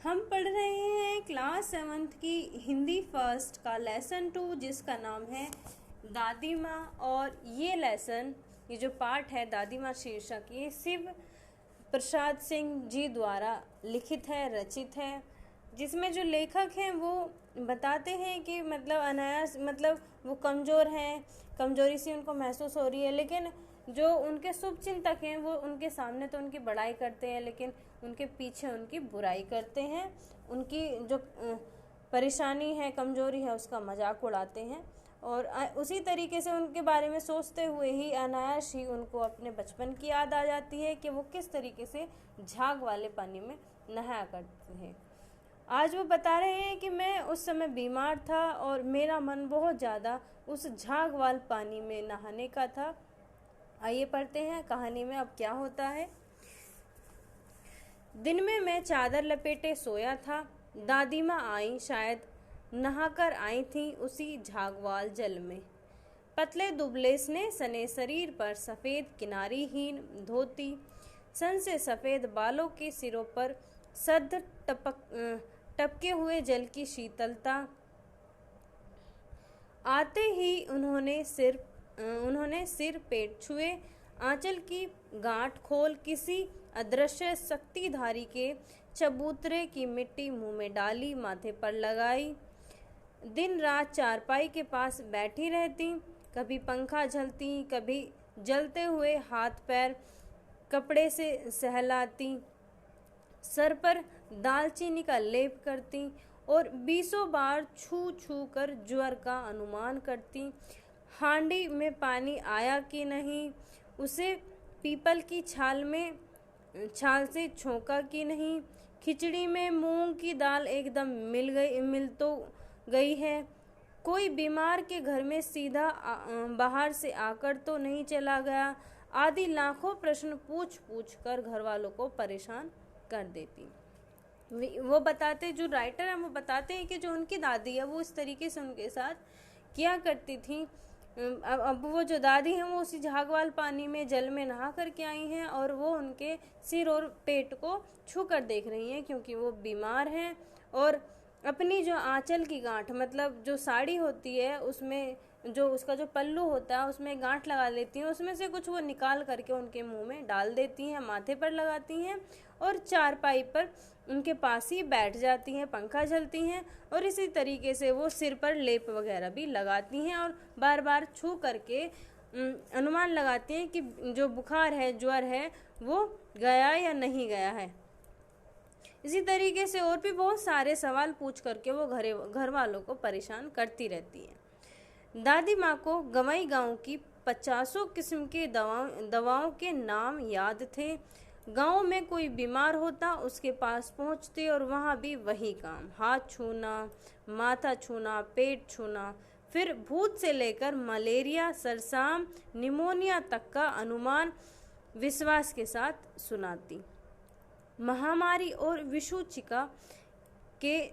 हम पढ़ रहे हैं क्लास 7th की हिंदी फर्स्ट का लेसन 2 जिसका नाम है दादी माँ। और ये जो पाठ है दादी माँ शीर्षक, ये शिव प्रसाद सिंह जी द्वारा लिखित है, रचित है, जिसमें जो लेखक हैं वो बताते हैं कि मतलब अनायास मतलब वो कमज़ोर हैं, कमज़ोरी सी उनको महसूस हो रही है, लेकिन जो उनके शुभ चिंतक हैं वो उनके सामने तो उनकी बड़ाई करते हैं, लेकिन उनके पीछे उनकी बुराई करते हैं, उनकी जो परेशानी है, कमज़ोरी है, उसका मजाक उड़ाते हैं। और उसी तरीके से उनके बारे में सोचते हुए ही अनायास ही उनको अपने बचपन की याद आ जाती है कि वो किस तरीके से झाग वाले पानी में नहाया करते हैं। आज वो बता रहे हैं कि मैं उस समय बीमार था और मेरा मन बहुत ज़्यादा उस झाग वाले पानी में नहाने का था। आइए पढ़ते हैं कहानी में अब क्या होता है। दिन में मैं चादर लपेटे सोया था। दादी माँ आई, शायद नहाकर आई थी उसी झागवाल जल में। पतले दुबले स्नेह सने शरीर पर सफ़ेद किनारीहीन धोती, सन से सफ़ेद बालों के सिरों पर सद टपके हुए जल की शीतलता। आते ही उन्होंने सिर पेट छुए, आंचल की गांठ खोल किसी अदृश्य शक्तिधारी के चबूतरे की मिट्टी मुंह में डाली, माथे पर लगाई। दिन रात चारपाई के पास बैठी रहती, कभी पंखा झलती, कभी जलते हुए हाथ पैर कपड़े से सहलाती, सर पर दालचीनी का लेप करती और बीसों बार छू छू कर ज्वर का अनुमान करती। हांडी में पानी आया कि नहीं, उसे पीपल की छाल से छोंका कि नहीं, खिचड़ी में मूंग की दाल एकदम मिल तो गई है, कोई बीमार के घर में सीधा बाहर से आकर तो नहीं चला गया, आदि लाखों प्रश्न पूछ पूछ कर घर वालों को परेशान कर देती। वो बताते, जो राइटर हैं वो बताते हैं कि जो उनकी दादी है वो इस तरीके से उनके साथ किया करती थी। अब वो जो दादी हैं वो उसी झागवाल पानी में जल में नहा करके आई हैं और वो उनके सिर और पेट को छू कर देख रही हैं, क्योंकि वो बीमार हैं। और अपनी जो आंचल की गांठ, मतलब जो साड़ी होती है उसमें जो उसका जो पल्लू होता है उसमें गांठ लगा लेती हैं, उसमें से कुछ वो निकाल करके उनके मुंह में डाल देती हैं, माथे पर लगाती हैं और चारपाई पर उनके पास ही बैठ जाती हैं, पंखा झलती हैं और इसी तरीके से वो सिर पर लेप वगैरह भी लगाती हैं और बार बार छू करके अनुमान लगाती हैं कि जो बुखार है, ज्वर है, वो गया या नहीं गया है। इसी तरीके से और भी बहुत सारे सवाल पूछ करके वो घर वालों को परेशान करती रहती है। दादी माँ को गंवाई गांव की 50 किस्म के दवाओं के नाम याद थे। गांव में कोई बीमार होता उसके पास पहुंचते और वहाँ भी वही काम, हाथ छूना, माथा छूना, पेट छूना, फिर भूत से लेकर मलेरिया, सरसाम, निमोनिया तक का अनुमान विश्वास के साथ सुनाती। महामारी और विषुचिका के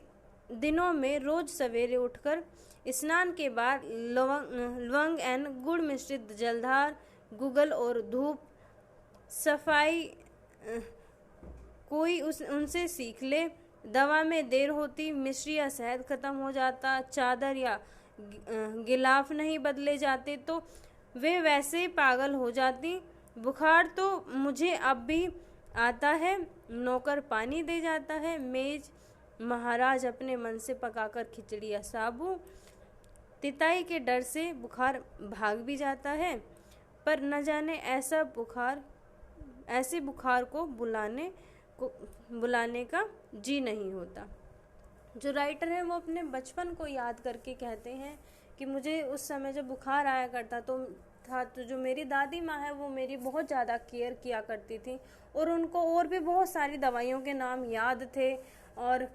दिनों में रोज सवेरे उठकर स्नान के बाद लवंग एंड गुड़ मिश्रित जलधार, गुगल और धूप सफाई कोई उनसे सीख ले। दवा में देर होती, मिश्री या शहद खत्म हो जाता, चादर या गिलाफ नहीं बदले जाते तो वे वैसे पागल हो जाती। बुखार तो मुझे अब भी आता है, नौकर पानी दे जाता है, मेज महाराज अपने मन से पकाकर खिचड़ी या साबू, तिताई के डर से बुखार भाग भी जाता है, पर न जाने ऐसे बुखार को बुलाने का जी नहीं होता। जो राइटर है वो अपने बचपन को याद करके कहते हैं कि मुझे उस समय जब बुखार आया करता तो जो मेरी दादी माँ है वो मेरी बहुत ज़्यादा केयर किया करती थी और उनको और भी बहुत सारी दवाइयों के नाम याद थे। और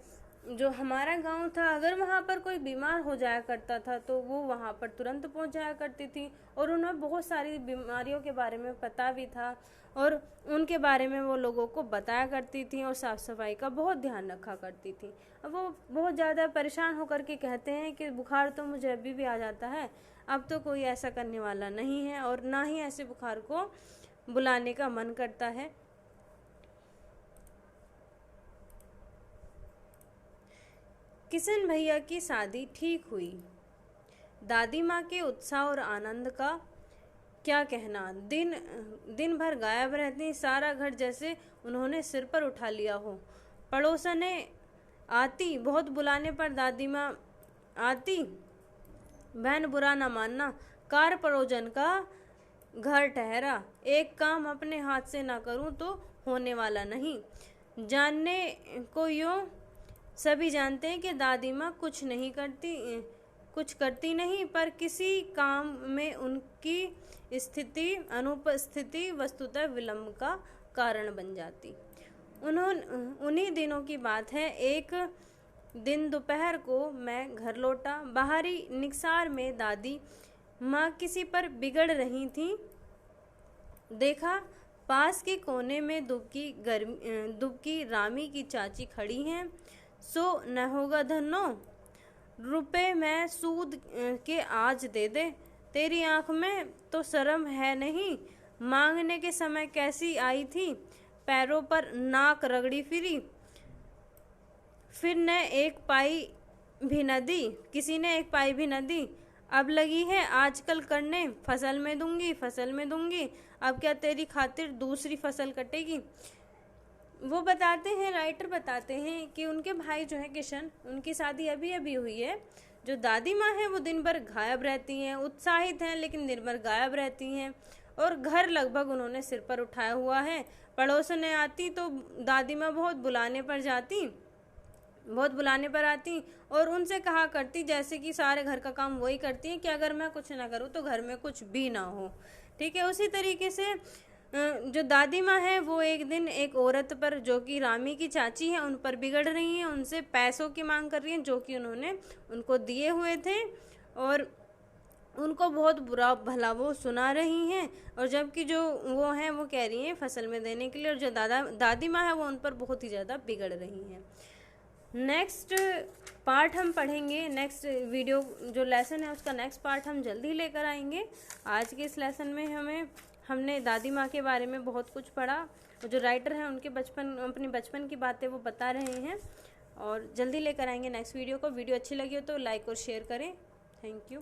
जो हमारा गांव था, अगर वहाँ पर कोई बीमार हो जाया करता था तो वो वहाँ पर तुरंत पहुँच जाया करती थी और उन्हें बहुत सारी बीमारियों के बारे में पता भी था और उनके बारे में वो लोगों को बताया करती थी और साफ़ सफाई का बहुत ध्यान रखा करती थी। अब वो बहुत ज़्यादा परेशान होकर के कहते हैं कि बुखार तो मुझे अभी भी आ जाता है, अब तो कोई ऐसा करने वाला नहीं है और ना ही ऐसे बुखार को बुलाने का मन करता है। किशन भैया की शादी ठीक हुई। दादी माँ के उत्साह और आनंद का क्या कहना। दिन भर गायब रहती, सारा घर जैसे उन्होंने सिर पर उठा लिया हो। पड़ोसने आती, बहुत बुलाने पर दादी माँ आती। बहन बुरा न मानना, कार परोजन का घर ठहरा। एक काम अपने हाथ से ना करूं तो होने वाला नहीं। जानने को यूं सभी जानते हैं कि दादी माँ कुछ करती नहीं, पर किसी काम में उनकी अनुपस्थिति वस्तुतः विलंब का कारण बन जाती। उन्हीं दिनों की बात है। एक दिन दोपहर को मैं घर लौटा। बाहरी निकसार में दादी माँ किसी पर बिगड़ रही थी। देखा, पास के कोने में दुबकी रामी की चाची खड़ी हैं। सो न होगा धन्नो, रुपए मैं सूद के आज दे दे। तेरी आंख में तो शर्म है नहीं। मांगने के समय कैसी आई थी, पैरों पर नाक रगड़ी फिरी। फिर न एक पाई भी न दी, किसी ने एक पाई भी न दी। अब लगी है आजकल करने, फसल में दूंगी। अब क्या तेरी खातिर दूसरी फसल कटेगी। वो बताते हैं, राइटर बताते हैं कि उनके भाई जो है किशन, उनकी शादी अभी अभी हुई है। जो दादी माँ है वो दिन भर गायब रहती हैं, उत्साहित हैं लेकिन दिन भर गायब रहती हैं, और घर लगभग उन्होंने सिर पर उठाया हुआ है। पड़ोसने आती तो दादी माँ बहुत बुलाने पर आती और उनसे कहा करती, जैसे कि सारे घर का काम वही करती हैं, कि अगर मैं कुछ ना करूँ तो घर में कुछ भी ना हो। ठीक है, उसी तरीके से जो दादी माँ है वो एक दिन एक औरत पर, जो कि रामी की चाची है, उन पर बिगड़ रही हैं, उनसे पैसों की मांग कर रही हैं जो कि उन्होंने उनको दिए हुए थे, और उनको बहुत बुरा भला वो सुना रही हैं। और जबकि जो वो हैं वो कह रही हैं फसल में देने के लिए, और जो दादी माँ है वो उन पर बहुत ही ज़्यादा बिगड़ रही हैं। नेक्स्ट पार्ट हम पढ़ेंगे, नेक्स्ट वीडियो जो लेसन है उसका नेक्स्ट पार्ट हम जल्दी लेकर आएंगे। आज के इस लेसन में हमने दादी माँ के बारे में बहुत कुछ पढ़ा, और जो राइटर हैं उनके अपने बचपन की बातें वो बता रहे हैं, और जल्दी लेकर आएंगे नेक्स्ट वीडियो को। वीडियो अच्छी लगी हो तो लाइक और शेयर करें। Thank you.